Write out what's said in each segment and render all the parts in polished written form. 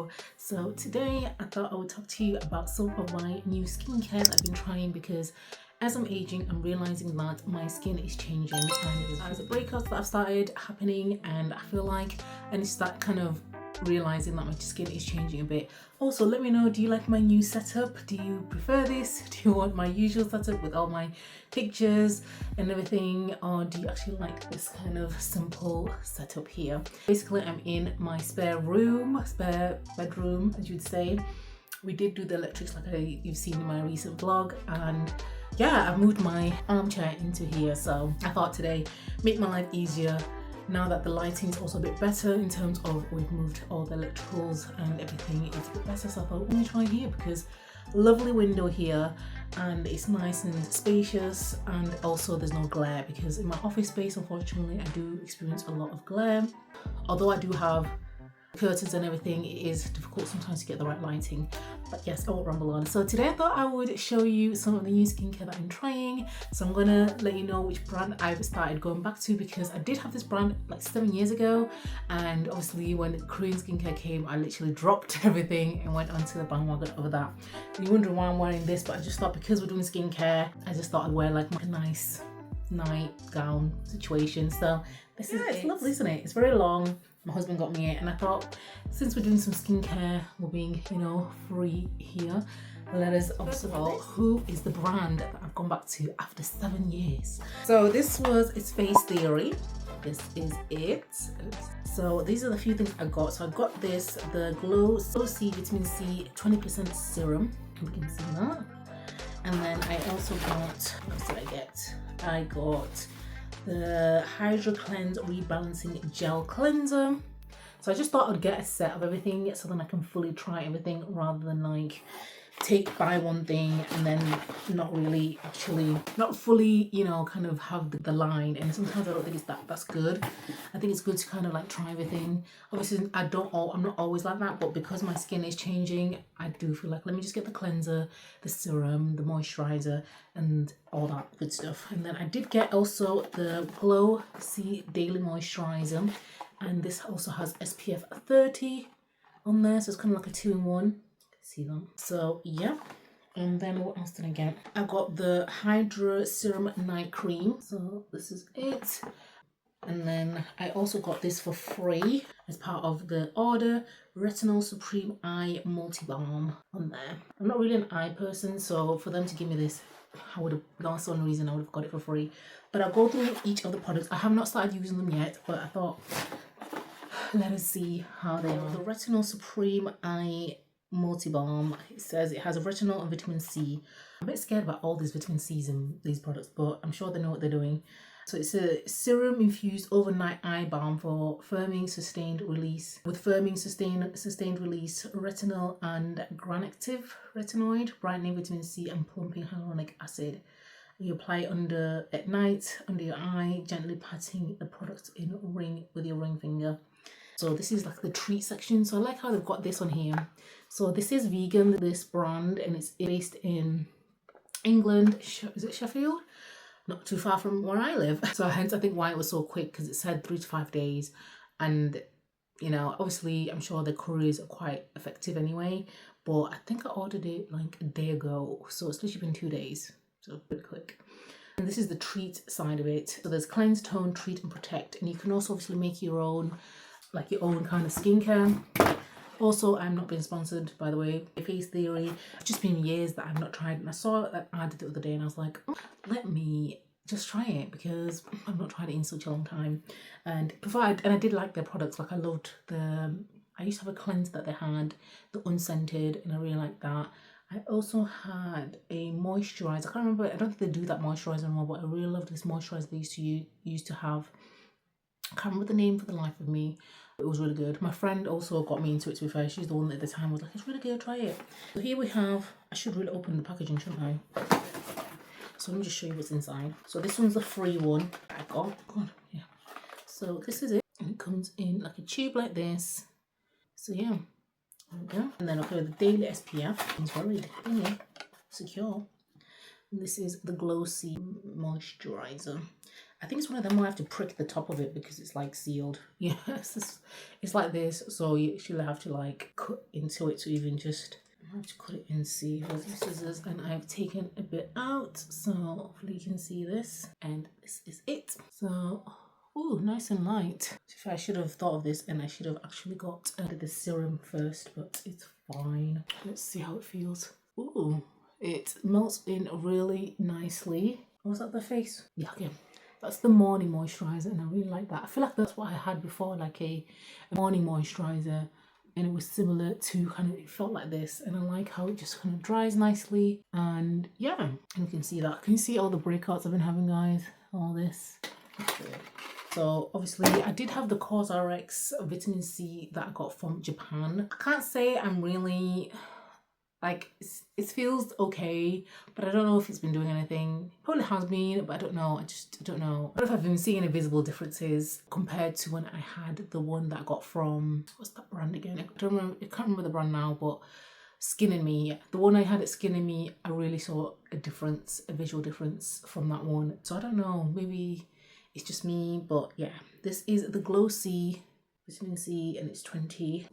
Hello. So today I thought I would talk to you about some of my new skincare that I've been trying, because as I'm aging, I'm realizing that my skin is changing, and there's the breakouts that have started happening, and I feel like I need to start kind of realizing that my skin is changing a bit. Also, let me know, do you like my new setup? Do you prefer this? Do you want my usual setup with all my pictures and everything, or do you actually like this kind of simple setup here? Basically, I'm in my spare bedroom, as you'd say. We did do the electrics like you've seen in my recent vlog, and yeah, I moved my armchair into here, so I thought today make my life easier now that the lighting is also a bit better in terms of we've moved all the electricals and everything. It's a bit better, so I thought let me try here, because lovely window here and it's nice and spacious, and also there's no glare, because in my office space unfortunately I do experience a lot of glare. Although I do have curtains and everything, it is difficult sometimes to get the right lighting. But yes, I won't ramble on. So today I thought I would show you some of the new skincare that I'm trying. So I'm gonna let you know which brand I've started going back to, because I did have this brand like 7 years ago, and obviously when Korean skincare came, I literally dropped everything and went onto the bandwagon over that. And you're wondering why I'm wearing this, but I just thought because we're doing skincare, I just thought I'd wear like a nice nightgown situation. So this is, it's lovely, isn't it? It's very long. My husband got me it, and I thought since we're doing some skincare, we're being, you know, free here, let us also know who is the brand that I've gone back to after 7 years. So this was It's Face Theory. This is it. So these are the few things I got. So I got this, the Glow C Vitamin C 20% serum. You can see that. And then I also got, what did I get? I got the Hydra Cleanse Rebalancing Gel Cleanser. So I just thought I'd get a set of everything so then I can fully try everything, rather than like buy one thing and then not really actually, not fully, you know, kind of have the line. And sometimes I don't think it's that's good. I think it's good to kind of like try everything. Obviously I'm not always like that, but because my skin is changing, I do feel like let me just get the cleanser, the serum, the moisturizer, and all that good stuff. And then I did get also the Glow C Daily Moisturizer, and this also has SPF 30 on there, so it's kind of like a 2-in-1. See them. So yeah, and then what else did I get? I got the Hydra Serum Night Cream, so this is it. And then I also got this for free as part of the order, Retinol Supreme Eye Multi Balm on there. I'm not really an eye person, so for them to give me this, that's the only reason I would have got it for free. But I'll go through each of the products. I have not started using them yet, but I thought let us see how they are. The Retinol Supreme Eye Multi-Balm, it says it has a retinol and vitamin C. I'm a bit scared about all these vitamin C's in these products, but I'm sure they know what they're doing. So it's a serum infused overnight eye balm for firming sustained release, with firming sustained release retinol and granactive retinoid, brightening vitamin C and plumping hyaluronic acid. You apply it at night under your eye, gently patting the product in a ring with your ring finger. So this is like the treat section. So I like how they've got this on here. So this is vegan, this brand, and it's based in England. Is it Sheffield? Not too far from where I live. So hence I think why it was so quick, because it said 3 to 5 days. And, you know, obviously I'm sure the couriers are quite effective anyway. But I think I ordered it like a day ago. So it's literally been 2 days. So pretty quick. And this is the treat side of it. So there's cleanse, tone, treat, and protect. And you can also obviously make your own, like your own kind of skincare. Also, I'm not being sponsored, by the way. Face Theory, it's just been years that I've not tried, and I saw that ad the other day and I was like, oh, let me just try it, because I've not tried it in such a long time. And I did like their products. Like I loved I used to have a cleanser that they had, the unscented, and I really liked that. I also had a moisturizer. I can't remember, I don't think they do that moisturizer anymore, but I really loved this moisturizer they used to have. I can't remember the name for the life of me. It was really good. My friend also got me into it, to be fair. She's the one that at the time was like, it's really good, try it. So here we have, I should really open the packaging, shouldn't I? So let me just show you what's inside. So this one's the free one I got. God, yeah. So this is it. And it comes in like a tube like this. So yeah, there we go. And then okay, the daily SPF. It's very secure. This is the Glossy Moisturizer. I think it's one of them where I have to prick the top of it because it's like sealed. Yeah, it's like this. So you actually have to like cut into it to even just, I have to cut it in, see with the scissors, and I've taken a bit out. So hopefully you can see this. And this is it. So, oh, nice and light. I should have thought of this and I should have actually got the serum first, but it's fine. Let's see how it feels. Ooh, it melts in really nicely. Was that the face? Yeah, okay. That's the morning moisturizer and I really like that. I feel like that's what I had before, like a morning moisturizer, and it was similar to kind of, it felt like this, and I like how it just kind of dries nicely. And yeah, and you can see that. Can you see all the breakouts I've been having, guys? All this. So obviously I did have the COSRX vitamin C that I got from Japan. I can't say I'm really like, it feels okay, but I don't know if it's been doing anything. Probably has been, but I don't know. I don't know. I don't know if I've been seeing any visible differences compared to when I had the one that I got from, what's that brand again? I can't remember the brand now, but Skin and Me. The one I had at Skin and Me, I really saw a difference, a visual difference from that one. So I don't know, maybe it's just me, but yeah. This is the Glossy vitamin C and it's 20.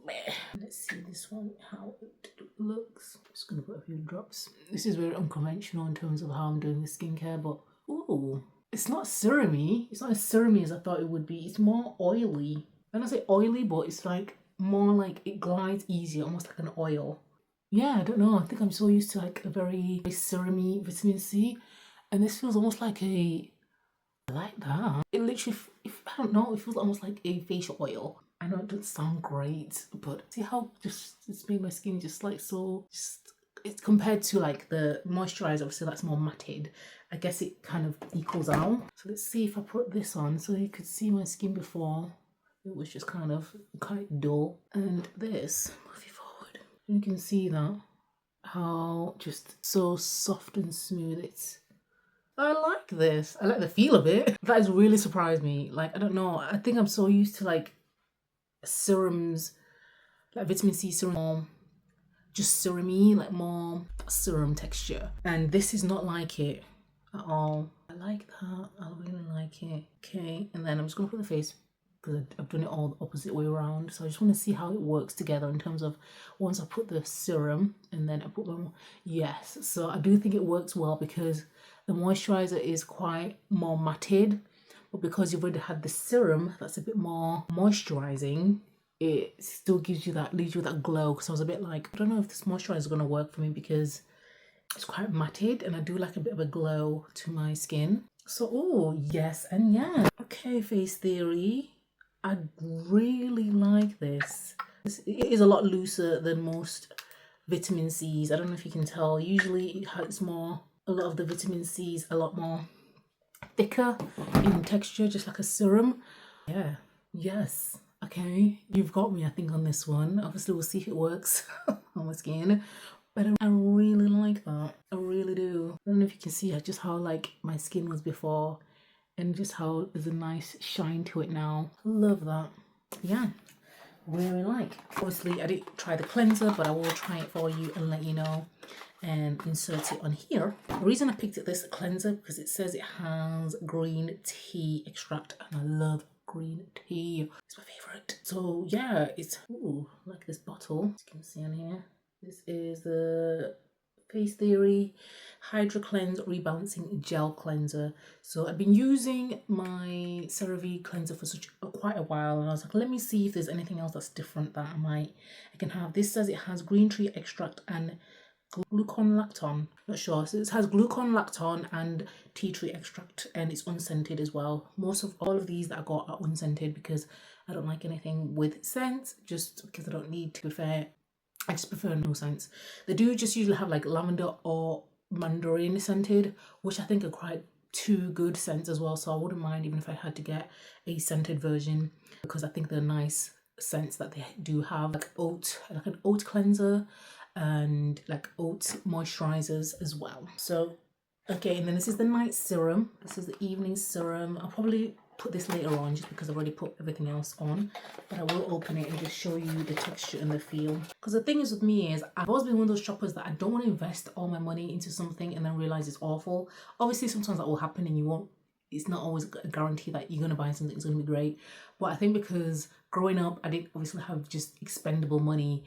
Let's see this one, how it looks. I'm just gonna put a few drops. This is very unconventional in terms of how I'm doing the skincare, but ooh, it's not serumy. It's not as serumy as I thought it would be. It's more oily. I don't say oily, but it's like more like it glides easier, almost like an oil. Yeah, I don't know. I think I'm so used to like a very serumy vitamin C, and this feels almost like a, I like that. It literally, I don't know, it feels almost like a facial oil. I know it doesn't sound great, but see how just it's made my skin just like so, just, it's compared to like the moisturizer, obviously that's more matted. I guess it kind of equals out. So let's see if I put this on so you could see my skin before. It was just kind of quite dull. And this, move it forward. You can see that, how just so soft and smooth it's. I like this. I like the feel of it. That has really surprised me. Like, I don't know. I think I'm so used to like serums, like vitamin C serum, just serumy, like more serum texture. And this is not like it at all. I like that. I really like it. Okay, and then I'm just gonna put the face because I've done it all the opposite way around. So I just want to see how it works together in terms of once I put the serum and then I put them. Yes, so I do think it works well because the moisturizer is quite more matted, but because you've already had the serum that's a bit more moisturizing, it still gives you that, leaves you with that glow. Because I was a bit like, I don't know if this moisturizer is going to work for me because it's quite matted and I do like a bit of a glow to my skin. So, oh, yes and yeah. Okay, Face Theory. I really like this. It is a lot looser than most vitamin C's. I don't know if you can tell. Usually it has more, a lot of the vitamin C's a lot more thicker in texture, just like a serum. Yeah, yes. Okay, you've got me, I think, on this one. Obviously, we'll see if it works on my skin. But I really like that. I really do. I don't know if you can see just how like my skin was before and just how there's a nice shine to it now. Love that. Yeah, really like. Obviously, I didn't try the cleanser, but I will try it for you and let you know and insert it on here. The reason I picked it this cleanser because it says it has green tea extract and I love green tea. It's my favorite. So yeah, it's like this bottle, as you can see on here. This is the Face Theory Hydra Cleanse Rebalancing Gel Cleanser. So I've been using my CeraVe cleanser for quite a while, and I was like, let me see if there's anything else that's different that I can have. This says it has green tea extract and gluconlacton. Not sure. So it has gluconlacton and tea tree extract, and it's unscented as well. Most of all of these that I got are unscented because I don't like anything with scents, just because I don't need to. Be fair, I just prefer no scents. They do just usually have like lavender or mandarin scented, which I think are quite two good scents as well. So I wouldn't mind even if I had to get a scented version because I think they're nice scents that they do have, like an oat cleanser and like oat moisturizers as well. So okay, and then this is the night serum. This is the evening serum. I'll probably put this later on just because I've already put everything else on, but I will open it and just show you the texture and the feel. Because the thing is with me is I've always been one of those shoppers that I don't want to invest all my money into something and then realize it's awful. Obviously sometimes that will happen and you won't, it's not always a guarantee that you're going to buy something that's going to be great. But I think because growing up I didn't obviously have just expendable money,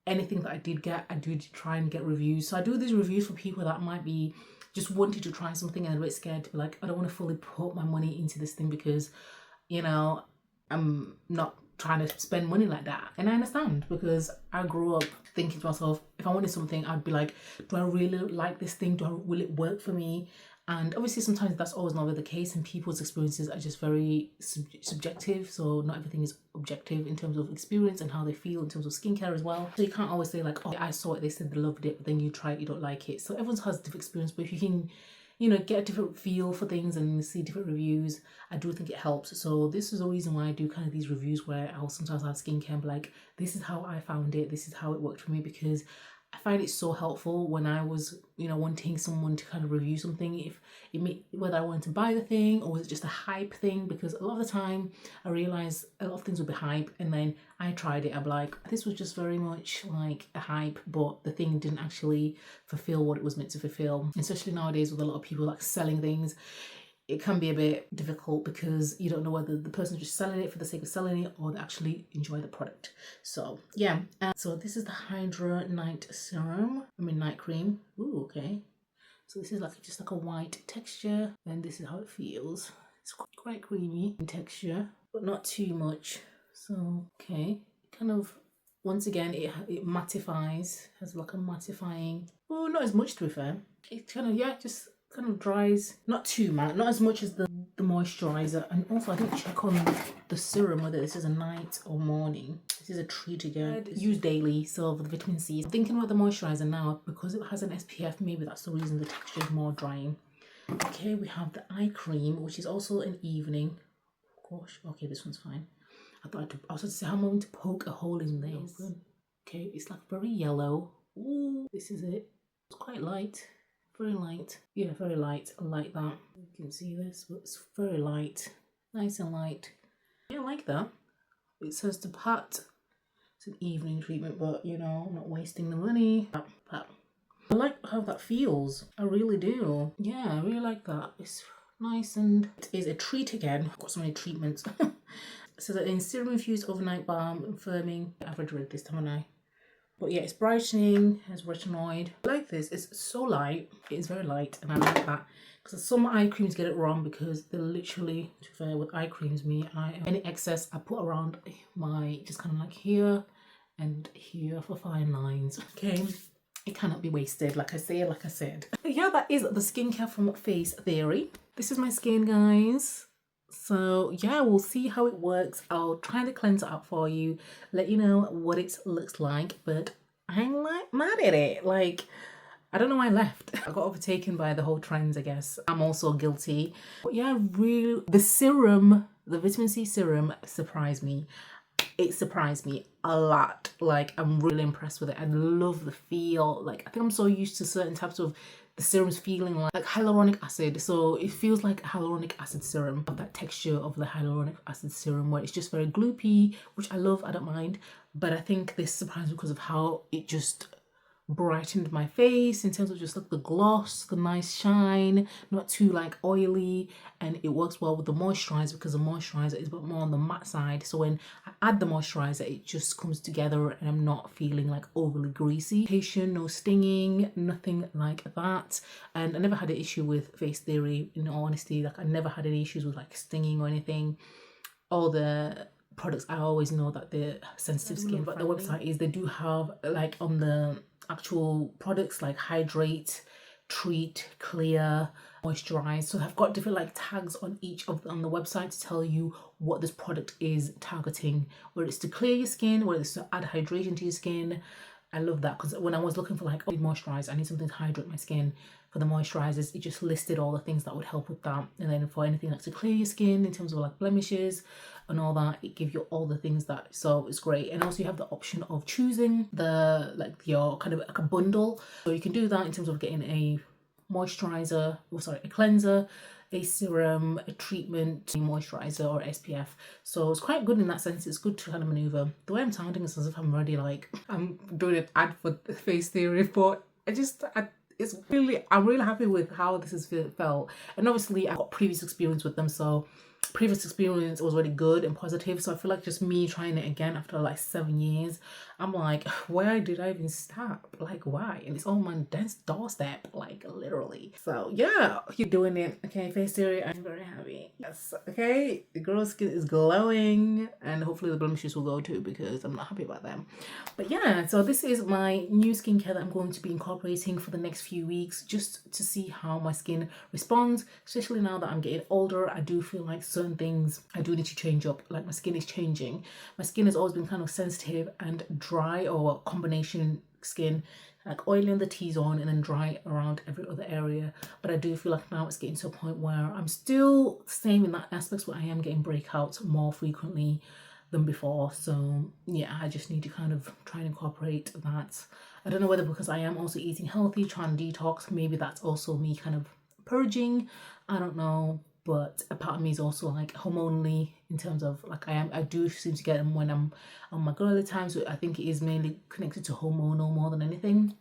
anything that I did get, I do try and get reviews. So I do these reviews for people that might be just wanted to try something and a bit scared to be like, I don't want to fully put my money into this thing because, you know, I'm not trying to spend money like that. And I understand because I grew up thinking to myself, if I wanted something, I'd be like, do I really like this thing? Will it work for me? And obviously sometimes that's always not the case and people's experiences are just very subjective. So not everything is objective in terms of experience and how they feel in terms of skincare as well. So you can't always say like, oh, I saw it, they said they loved it, but then you try it, you don't like it. So everyone has a different experience, but if you can, you know, get a different feel for things and see different reviews, I do think it helps. So this is the reason why I do kind of these reviews where I'll sometimes have skincare and be like, this is how I found it, this is how it worked for me, because I find it so helpful when I was, you know, wanting someone to kind of review something, if it made, whether I wanted to buy the thing or was it just a hype thing, because a lot of the time I realized a lot of things would be hype and then I tried it, I'm like, this was just very much like a hype, but the thing didn't actually fulfill what it was meant to fulfill. Especially nowadays with a lot of people like selling things, it can be a bit difficult because you don't know whether the person's just selling it for the sake of selling it or they actually enjoy the product. So yeah, so this is the Hydra Night Serum, night cream. Ooh, okay. So this is like just like a white texture, and this is how it feels. It's quite creamy in texture, but not too much. So okay, kind of, once again, it mattifies, has like a mattifying, well, not as much to be fair. It kind of, yeah, just kind of dries, not too matte, not as much as the moisturizer. And also I didn't check on the serum whether this is a night or morning. This is a treat again, use daily. So for the vitamin C, I'm thinking about the moisturizer now, because it has an SPF, maybe that's the reason the texture is more drying. Okay, we have the eye cream, which is also an evening. Gosh, okay, this one's fine. I was going to say, I'm going to poke a hole in this. Okay, it's like very yellow. Ooh, this is it. It's quite light. Very light. Yeah, very light. I like that. You can see this, but it's very light. Nice and light. Yeah, I like that. It says to pat. It's an evening treatment, but you know, I'm not wasting the money. Pat. I like how that feels. I really do. Yeah, I really like that. It's nice and it is a treat again. I've got so many treatments. So that in serum infused overnight balm, firming. I've already read this, haven't I? But yeah, it's brightening, has retinoid. I like this, it's so light, it is very light, and I like that. Because some eye creams get it wrong because they're literally, to be fair, with eye creams, any excess I put around my, just kind of like here and here for fine lines, okay? It cannot be wasted, like I said. But yeah, that is the skincare from Face Theory. This is my skin, guys. So yeah, we'll see how it works. I'll try to cleanse it out for you, let you know what it looks like, but I'm like mad at it. Like, I don't know why I left. I got overtaken by the whole trends, I guess. I'm also guilty. But yeah, really, the serum, the vitamin C serum surprised me. It surprised me a lot. Like, I'm really impressed with it. I love the feel. Like, I think I'm so used to certain types of the serum's feeling like hyaluronic acid. So it feels like a hyaluronic acid serum, of that texture of the hyaluronic acid serum where it's just very gloopy, which I love, I don't mind. But I think this surprised me because of how it just brightened my face in terms of just like the gloss, the nice shine, not too like oily, and it works well with the moisturizer because the moisturizer is a bit more on the matte side. So when I add the moisturizer, it just comes together and I'm not feeling like overly greasy. No stinging, nothing like that. And I never had an issue with Face Theory, in all honesty. Like, I never had any issues with like stinging or anything. All the products, I always know that they're sensitive skin, but the website is, they do have like on the actual products like hydrate, treat, clear, moisturize. So I've got different like tags on each of them on the website to tell you what this product is targeting, whether it's to clear your skin, whether it's to add hydration to your skin. I love that because when I was looking for like, oh, moisturize, I need something to hydrate my skin. For the moisturizers, it just listed all the things that would help with that. And then for anything like to clear your skin in terms of like blemishes and all that, it gives you all the things that, so it's great. And also you have the option of choosing the like your kind of like a bundle. So you can do that in terms of getting a moisturizer, or sorry, a cleanser, a serum, a treatment, a moisturizer or SPF. So it's quite good in that sense. It's good to kind of maneuver. The way I'm sounding is as if I'm already like I'm doing an ad for Face Theory, but I'm really happy with how this has felt. And obviously I've got previous experience with them, so previous experience was really good and positive. So I feel like just me trying it again after like 7 years, I'm like, where did I even start? Like, why? And it's on my doorstep, like literally. So yeah, you're doing it. Okay, Face Theory, I'm very happy. Yes, okay, the girl's skin is glowing, and hopefully the blemishes will go too, because I'm not happy about them. But yeah, so this is my new skincare that I'm going to be incorporating for the next few weeks, just to see how my skin responds, especially now that I'm getting older. I do feel like certain things I do need to change up. Like, my skin is changing. My skin has always been kind of sensitive and dry, or combination skin, like oily on the T-zone and then dry around every other area. But I do feel like now it's getting to a point where I'm still the same in that aspect, where I am getting breakouts more frequently than before. So yeah, I just need to kind of try and incorporate that. I don't know whether because I am also eating healthy, trying to detox, maybe that's also me kind of purging, I don't know. But a part of me is also like hormonally, in terms of like I do seem to get them when I'm on my girly time, so I think it is mainly connected to hormonal more than anything.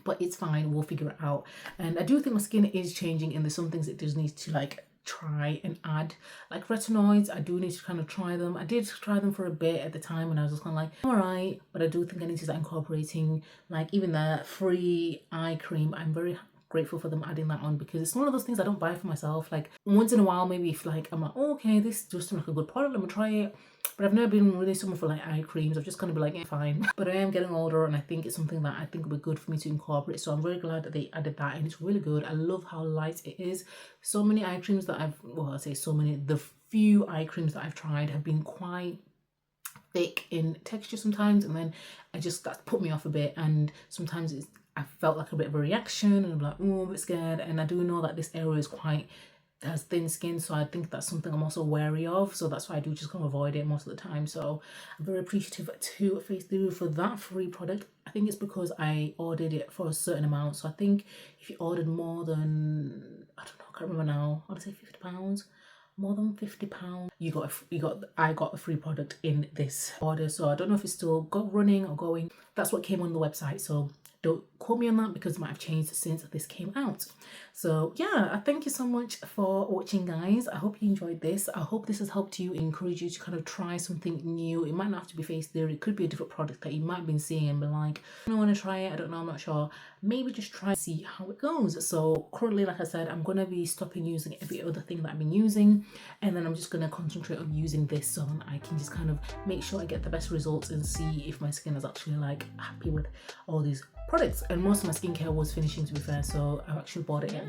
But it's fine, we'll figure it out. And I do think my skin is changing, and there's some things it does need to like try and add, like retinoids. I do need to kind of try them. I did try them for a bit at the time, and I was just kind of like, all right, but I do think I need to start incorporating, like, even the free eye cream. I'm very grateful for them adding that on, because it's one of those things I don't buy for myself. Like, once in a while, maybe if like I'm like, oh, okay, this just seems like a good product, let me try it. But I've never been really someone for like eye creams. I've just kind of be like, yeah, fine. But I am getting older, and I think it's something that I think would be good for me to incorporate. So I'm very glad that they added that, and it's really good. I love how light it is. So many eye creams that I say so many, the few eye creams that I've tried have been quite thick in texture sometimes, and then that put me off a bit. And sometimes I felt like a bit of a reaction, and I'm like, oh, I'm a bit scared. And I do know that this area is has thin skin, so I think that's something I'm also wary of. So that's why I do just kind of avoid it most of the time. So I'm very appreciative to Face Theory for that free product. I think it's because I ordered it for a certain amount. So I think if you ordered more than, I don't know, I can't remember now, I would say £50, more than £50, I got a free product in this order. So I don't know if it's still running or going. That's what came on the website, so don't quote me on that, because it might have changed since this came out. So yeah, I thank you so much for watching, guys. I hope you enjoyed this. I hope this has helped you, encourage you to kind of try something new. It might not have to be Face Theory. It could be a different product that you might have been seeing and be like, I don't want to try it, I don't know, I'm not sure. Maybe just try and see how it goes. So currently, like I said, I'm going to be stopping using every other thing that I've been using, and then I'm just going to concentrate on using this, so I can just kind of make sure I get the best results and see if my skin is actually like happy with all these products. And most of my skincare was finishing, to be fair, so I've actually bought it in.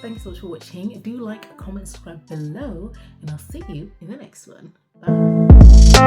Thanks so much for watching. Do like, comment, subscribe below, and I'll see you in the next one. Bye.